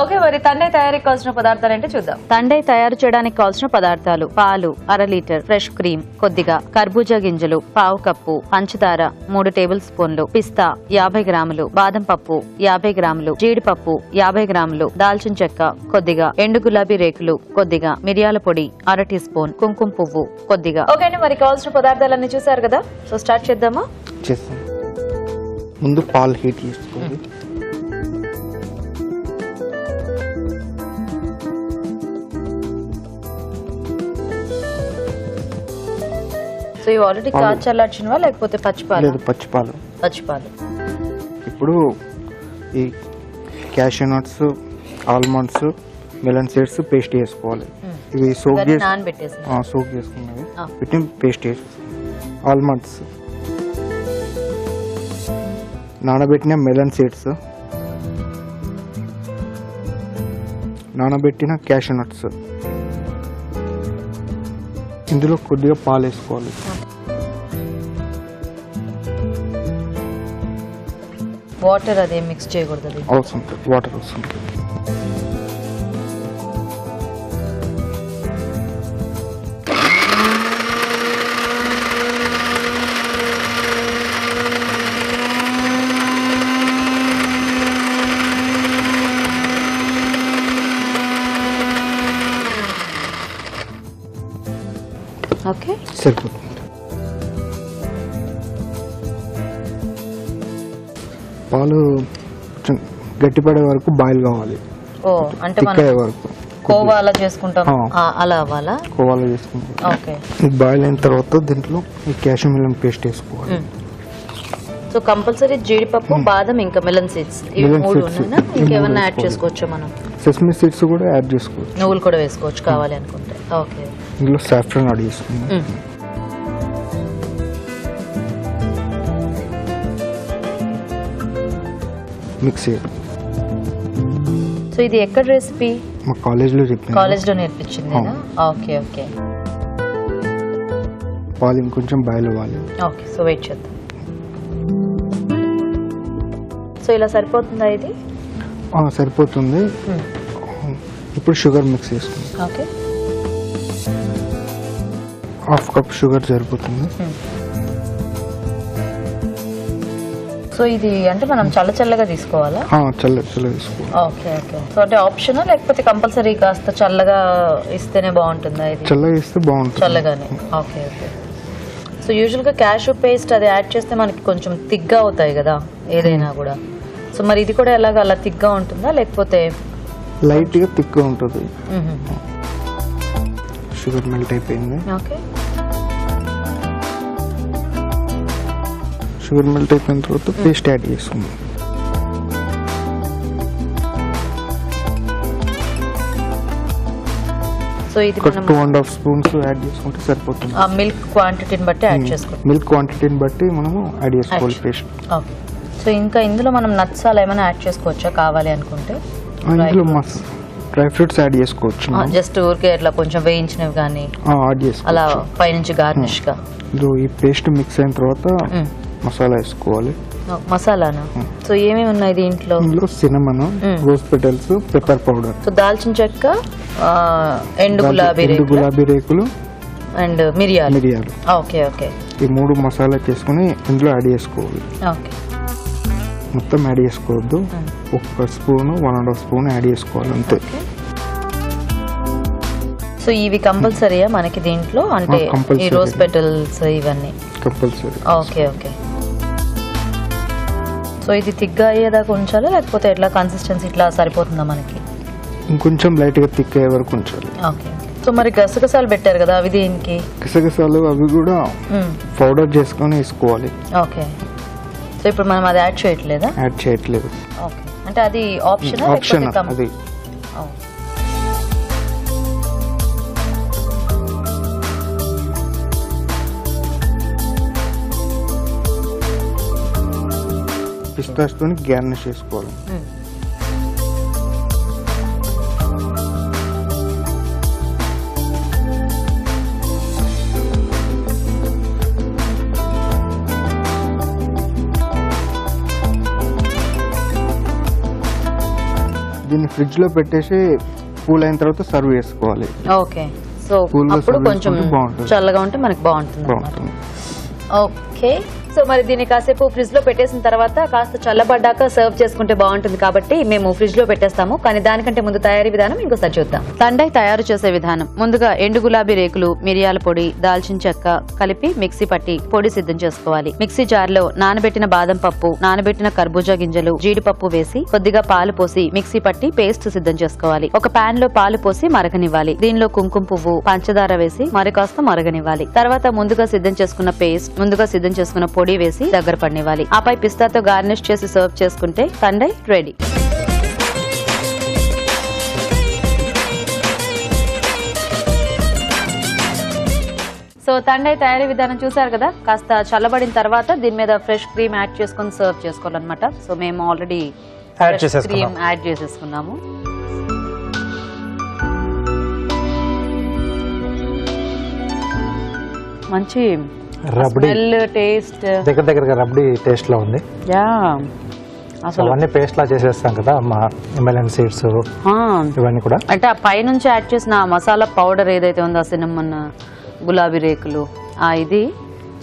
Okay, మరి తండై తయారీకి కావాల్సిన పదార్థాలు ఏంటో చూద్దాం. తండై తయారు చేయడానికి కావాల్సిన పదార్థాలు: పాలు 1/2 లీటర్, ఫ్రెష్ క్రీమ్ కొద్దిగా, కర్బూజా గింజలు 1/2 కప్పు, పంచదార 3 టేబుల్ స్పూన్లు, పిస్తా 50 గ్రాములు, బాదం పప్పు 50 గ్రాములు, జీడిపప్పు 50 గ్రాములు, దాల్చిన చెక్క కొద్దిగా, ఎండు గులాబీ రేకులు కొద్దిగా, మిరియాల పొడి 1/2 టీ స్పూన్, కుంకుమ పువ్వు కొద్దిగా. ఓకే అండి, మరి కావాల్సిన పదార్థాలన్నీ చూసారు కదా, సో స్టార్ట్ చేద్దామా? చేస్తాం. ముందు పాలు హీట్ చేసుకోవాలి. సో ఇవి ఆల్రెడీ కాచి చల్లార్చినవా లేకపోతే పచ్చిపాలు? లేదు, పచ్చిపాలు. పచ్చిపాలు. ఇప్పుడు ఈ cashew nuts, almonds, melon seeds paste చేసుకోవాలి. ఇవి సోక్ చేసుకున్నవి వీటిని పేస్ట్ చేసుకోవాలి. ఆల్మండ్స్, నానబెట్టిన మెలన్ సీడ్స్, నానబెట్టిన క్యాషూ నట్స్, ఇందులో కొద్దిగా పాలు వేసుకోవాలి. వాటర్ అదే మిక్స్ చేయకూడదు, అవసరం వాటర్ అవసరం. ఓకే, సరిపోతుంది. పాలు కొంచెం గట్టిపడే వరకు బాయిల్ కావాలి. అంటే కోవా అలా చేసుకుంటాం, అలా అవ్వాలా? కోవాలో చేసుకుంటాం. ఓకే, బాయిల్ అయిన తర్వాత దీంట్లో ఈ క్యాషూ మెలన్ పేస్ట్ వేసుకోవాలి. సో కంపల్సరీ జీడిపప్పు, బాదం, ఇంకా మెలన్ సీడ్స్, ఇవి 3 ఉన్నాయా? ఇంకేమన్నా యాడ్ చేసుకోవచ్చా మనం? సెసమీ సీడ్స్ కూడా యాడ్ చేసుకోవచ్చు. నువ్వులు కూడా వేసుకోవచ్చు కావాలి అనుకుంటే. ఓకే, ఇందులో సాఫ్రాన్ యాడ్ చేసుకుందాం. మిక్స్ చేయాలి. సో ఇది ఎక్కడ రెసిపీ? మా కాలేజ్లో చెప్పాను. కాలేజ్లో నేర్పించింది. Okay okay. పాలు ఇంకొంచెం బాయిల్ అవ్వాలి. ఓకే, సో వెయిట్ చేద్దాం. సో ఇలా సరిపోతుందా ఇది? సరిపోతుంది. ఇప్పుడు షుగర్ మిక్స్ చేసుకుందాం. ఓకే, 1/2 కప్ షుగర్ సరిపోతుంది. సో ఇది అంటే మనం చల్లగా తీసుకోవాలా? చల్లగా తీసుకోవాలి. Okay okay. సో అంటే ఆప్షన్ లేకపోతే కంపల్సరీ కాస్త చల్లగా ఇస్తేనే బాగుంటుందా? ఇది చల్లగా ఇస్తే బాగుంటుంది. చల్లగానే. Okay okay. సో యూజువల్గా క్యాషూ పేస్ట్ అది యాడ్ చేస్తే మనకి కొంచెం థిక్గా అవుతాయి కదా ఏదైనా కూడా. సో మరి ఇది కూడా ఎలాగ అలా థిక్గా ఉంటుందా లేకపోతే? లైట్గా థిక్గా ఉంటుంది. షుగర్ మెల్ట్ అయిపోయింది. ఓకే, షుగర్ మెల్ట్ అయిపోయిన తర్వాత పేస్ట్ యాడ్ చేసుకుందాం. సో ఇది 2.5 స్పూన్స్ యాడ్ చేసుకుంటే సరిపోతుంది. మిల్క్ క్వాంటిటీని బట్టి యాడ్ చేసుకోవాలి. మిల్క్ క్వాంటిటీని బట్టి మనము యాడ్ చేసుకోవాలి పేస్ట్. ఓకే. సో ఇంకా ఇందులో మనం నట్స్ అలా ఏమైనా యాడ్ చేసుకోవచ్చా కావాలి అనుకుంటే? ఇందులో డ్రై ఫ్రూట్స్ యాడ్ చేసుకోవచ్చు. జస్ట్ ఊరికే ఇట్లా కొంచెం వేయించినవి కానీ యాడ్ చేసుకోవచ్చు అలా పైనుంచి గార్నిష్ గా. ఈ పేస్ట్ మిక్స్ అయిన తర్వాత మసాలా వేసుకోవాలి. మసాలానా? సో ఏమేమి ఉన్నాయి దీంట్లో? ఇందులో cinnamon, rose petals, pepper powder, so దాల్చిన చెక్క, ఎండు గులాబీ రేకులు అండ్ మిరియాలు. Okay okay. ఈ 3 మసాలా చేసుకుని ఇందులో యాడ్ చేసుకోవాలి. ఓకే, మొత్తం యాడ్ చేసుకోవద్దు. 1 స్పూన్ 1.5 స్పూన్ యాడ్ చేసుకోవాలి అంతే. సో ఇవి కంపల్సరీయా మనకి దీంట్లో? అంటే ఈ రోజ్ పెటల్స్ ఇవన్నీ కంపల్సరీ. Okay okay. సో ఇది థిక్గా అయ్యేదాకా ఉంచాలా లేకపోతే ఎట్లా కన్సిస్టెన్సీ ఇట్లా సరిపోతుందా మనకి? ఇంకొంచెం లైట్గా థిక్ అయ్యే వరకు ఉంచాలి. ఓకే. సో మరి గసగసాలు పెట్టారు కదా అవి దేనికి? గసగసాలు అవి కూడా పౌడర్ చేసుకొని వేసుకోవాలి. ఓకే. సో ఇప్పుడు మనం అది యాడ్ చేయట్లేదా? యాడ్ చేయట్లేదు. ఓకే, అంటే అది ఆప్షన్ అది. పిస్తాస్తో గార్నిష్ చేసుకోవాలి. దీన్ని ఫ్రిడ్జ్ లో పెట్టేసి కూల్ అయిన తర్వాత సర్వ్ చేసుకోవాలి. ఓకే, సో అప్పుడు కొంచెం చల్లగా ఉంటే మనకి బాగుంటుంది. ఓకే, సో మరి దీన్ని కాసేపు ఫ్రిడ్జ్ లో పెట్టేసిన తర్వాత కాస్త చల్లబడ్డాక సర్వ్ చేసుకుంటే బాగుంటుంది కాబట్టి మేము ఫ్రిడ్జ్ లో పెట్టేస్తాము. కానీ దానికంటే ముందు తయారీ విధానం ఇంకోసారి చూద్దాం. తండై తయారు చేసే విధానం. ముందుగా ఎండు గులాబీ రేకులు, మిరియాల పొడి, దాల్చిన చెక్క కలిపి మిక్సీ పట్టి పొడి సిద్ధం చేసుకోవాలి. మిక్సీ జార్ లో నానబెట్టిన బాదం పప్పు, నానబెట్టిన కర్బూజా గింజలు, జీడిపప్పు వేసి కొద్దిగా పాలు పోసి మిక్సీ పట్టి పేస్ట్ సిద్ధం చేసుకోవాలి. ఒక పాన్ లో పాలు పోసి మరగనివ్వాలి. దీనిలో కుంకుమ పువ్వు, పంచదార వేసి మరి కాస్త మరగనివ్వాలి. తర్వాత ముందుగా సిద్ధం చేసుకున్న పేస్ట్, ముందుగా సిద్ధం చేసుకున్న పొడి వేసి దగ్గర పడినివ్వాలి. ఆపై పిస్తాతో గార్నిష్ చేసి సర్వ్ చేసుకుంటే తండై రెడీ. సో తండై తయారీ విధానం చూసారు కదా. కాస్త చల్లబడిన తర్వాత దీని మీద ఫ్రెష్ క్రీమ్ యాడ్ చేసుకుని సర్వ్ చేసుకోవాలన్నమాట. సో మేము ఆల్రెడీ క్రీమ్ యాడ్ చేసేసుకున్నాము. మంచి స్మెల్, టేస్ట్ దగ్గరగా రబ్డీ టేస్ట్ లో ఉంది. యా, అసలు అవన్నీ పేస్ట్ లా చేసేస్తాం కదా, మెలన్ సీడ్స్ ఇవన్నీ కూడా. అంటే ఆ పై నుంచి యాడ్ చేసిన మసాలా పౌడర్ ఏదైతే ఉందో, సిన్నమన్, గులాబీ రేకులు, ఇది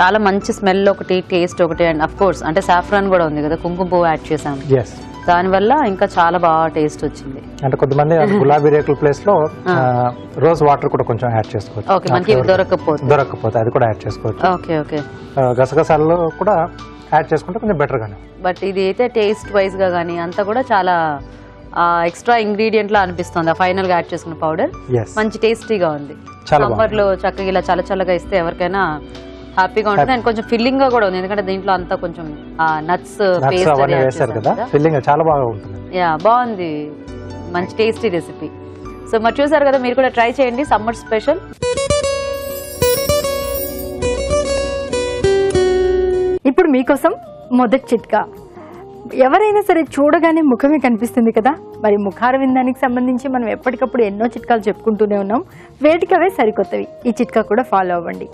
చాలా మంచి స్మెల్ ఒకటి, టేస్ట్ ఒకటి. అండ్ అఫ్ కోర్స్ అంటే సాఫ్రాన్ కూడా ఉంది కదా, కుంకుమ పువ్వు యాడ్ చేసాం, దానివల్ల ఇంకా చాలా బాగా టేస్ట్ వచ్చింది. అంటే కొంతమంది గులాబీ రేకుల ప్లేస్ లో రోజ్ వాటర్ కూడా కొంచెం యాడ్ చేసుకోవచ్చు. ఓకే, మనకి దొరకకపోతే అది కూడా యాడ్ చేసుకోవచ్చు. ఓకే ఓకే, గసగసాల్లో కూడా యాడ్ చేసుకుంటే కొంచెం బెటర్ గానీ. బట్ ఇది అయితే టేస్ట్ వైజ్ గా గానీ అంతా కూడా చాలా ఎక్స్ట్రా ఇంగ్రీడియంట్ లా అనిపిస్తుంది. ఫైనల్ గా యాడ్ చేసుకున్న పౌడర్ మంచి టేస్టీగా ఉంది. సమ్మర్ లో చక్కగా ఇలా చల్లగా ఇస్తే ఎవరికైనా హ్యాపీగా ఉంటుంది. అండ్ కొంచెం ఫిల్లింగ్ గా కూడా ఉంది, ఎందుకంటే దీంట్లో అంతా కొంచెం నట్స్ ఫిల్లింగ్ చాలా బాగా ఉంటుంది. యా, బాగుంది, మంచి టేస్టీ రెసిపీ. సో మరి చూసారు కదా, మీరు కూడా ట్రై చేయండి, సమ్మర్ స్పెషల్. ఇప్పుడు మీకోసం మొదటి చిట్కా. ఎవరైనా సరే చూడగానే ముఖమే కనిపిస్తుంది కదా, మరి ముఖారవిందానికి సంబంధించి మనం ఎప్పటికప్పుడు ఎన్నో చిట్కాలు చెప్పుకుంటూనే ఉన్నాం. వేటికవే సరికొత్తవి. ఈ చిట్కా కూడా ఫాలో అవ్వండి.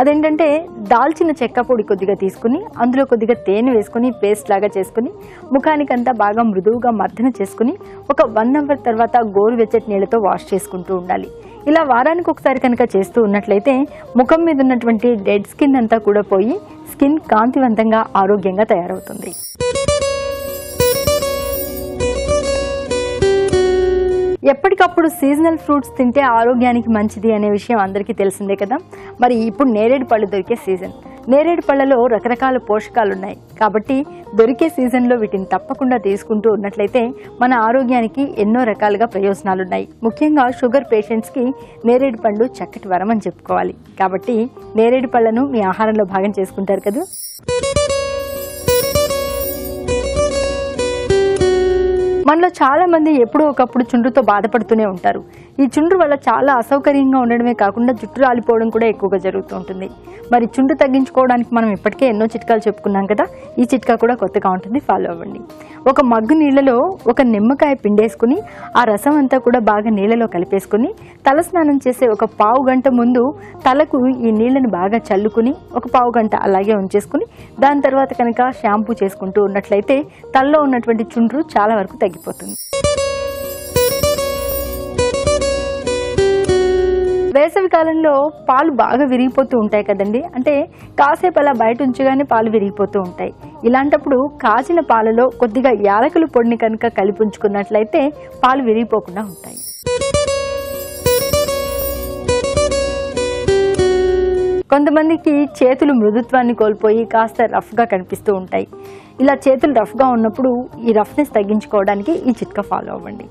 అదేంటంటే దాల్చిన చెక్క పొడి కొద్దిగా తీసుకుని అందులో కొద్దిగా తేనె వేసుకుని పేస్ట్ లాగా చేసుకుని ముఖానికంతా బాగా మృదువుగా మర్దన చేసుకుని ఒక 1 అవర్ తర్వాత గోరువెచ్చటి నీళ్ళతో వాష్ చేసుకుంటూ ఉండాలి. ఇలా వారానికి ఒకసారి కనుక చేస్తూ ఉన్నట్లయితే ముఖం మీద ఉన్నటువంటి డెడ్ స్కిన్ అంతా కూడా పోయి స్కిన్ కాంతివంతంగా ఆరోగ్యంగా తయారవుతుంది. ఎప్పటికప్పుడు సీజనల్ ఫ్రూట్స్ తింటే ఆరోగ్యానికి మంచిది అనే విషయం అందరికీ తెలిసిందే కదా. మరి ఇప్పుడు నేరేడు పళ్ళు దొరికే సీజన్. నేరేడు పళ్ళలో రకరకాల పోషకాలు ఉన్నాయి కాబట్టి దొరికే సీజన్లో వీటిని తప్పకుండా తీసుకుంటూ ఉన్నట్లయితే మన ఆరోగ్యానికి ఎన్నో రకాలుగా ప్రయోజనాలున్నాయి. ముఖ్యంగా షుగర్ పేషెంట్స్కి నేరేడు పండు చక్కటి వరం అని చెప్పుకోవాలి. కాబట్టి నేరేడు పళ్ళను మీ ఆహారంలో భాగం చేసుకుంటారు కదా. మనలో చాలా మంది ఎప్పుడో ఒకప్పుడు చుండ్రుతో బాధపడుతూనే ఉంటారు. ఈ చుండ్రు వల్ల చాలా అసౌకర్యంగా ఉండడమే కాకుండా జుట్టు రాలిపోవడం కూడా ఎక్కువగా జరుగుతూ ఉంటుంది. మరి చుండ్రు తగ్గించుకోవడానికి మనం ఇప్పటికే ఎన్నో చిట్కాలు చెప్పుకున్నాం కదా, ఈ చిట్కా కూడా కొత్తగా ఉంటుంది, ఫాలో అవ్వండి. ఒక మగ్గు నీళ్లలో ఒక నిమ్మకాయ పిండేసుకుని ఆ రసం అంతా కూడా బాగా నీళ్ళలో కలిపేసుకుని తలస్నానం చేసే ఒక పావు గంట ముందు తలకు ఈ నీళ్లను బాగా చల్లుకుని ఒక పావు గంట అలాగే ఉంచేసుకుని దాని తర్వాత కనుక షాంపూ చేసుకుంటూ ఉన్నట్లయితే తలలో ఉన్నటువంటి చుండ్రు చాలా వరకు తగ్గిపోతుంది. వేసవి కాలంలో పాలు బాగా విరిగిపోతూ ఉంటాయి కదండి. అంటే కాసేపు అలా బయట ఉంచగానే పాలు విరిగిపోతూ ఉంటాయి. ఇలాంటప్పుడు కాచిన పాలలో కొద్దిగా యాలకుల పొడిని కనుక కలిపి ఉంచుకున్నట్లయితే పాలు విరిగిపోకుండా ఉంటాయి. కొంతమందికి చేతులు మృదుత్వాన్ని కోల్పోయి కాస్త రఫ్గా కనిపిస్తూ ఉంటాయి. ఇలా చేతులు రఫ్గా ఉన్నప్పుడు ఈ రఫ్నెస్ తగ్గించుకోవడానికి ఈ చిట్కా ఫాలో అవ్వండి.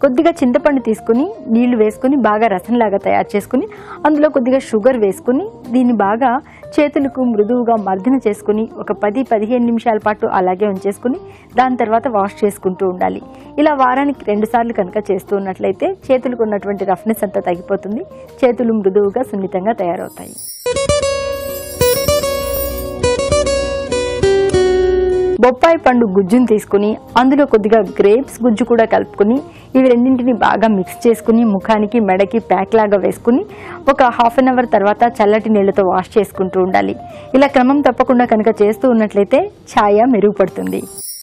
కొద్దిగా చింతపండు తీసుకుని నీళ్లు వేసుకుని బాగా రసంలాగా తయారు చేసుకుని అందులో కొద్దిగా షుగర్ వేసుకుని దీన్ని బాగా చేతులకు మృదువుగా మర్దన చేసుకుని ఒక 10-15 నిమిషాల పాటు అలాగే ఉంచేసుకుని దాని తర్వాత వాష్ చేసుకుంటూ ఉండాలి. ఇలా వారానికి 2 సార్లు కనుక చేస్తూ ఉన్నట్లయితే చేతులకు ఉన్నటువంటి రఫ్నెస్ అంతా తగ్గిపోతుంది. చేతులు మృదువుగా సున్నితంగా తయారవుతాయి. బొప్పాయి పండు గుజ్జును తీసుకుని అందులో కొద్దిగా గ్రేప్స్ గుజ్జు కూడా కలుపుకుని ఇవి రెండింటిని బాగా మిక్స్ చేసుకుని ముఖానికి మెడకి ప్యాక్ లాగా వేసుకుని ఒక ½ అవర్ తర్వాత చల్లటి నీళ్లతో వాష్ చేసుకుంటూ ఉండాలి. ఇలా క్రమం తప్పకుండా కనుక చేస్తూ ఉన్నట్లయితే ఛాయ మెరుగుపడుతుంది.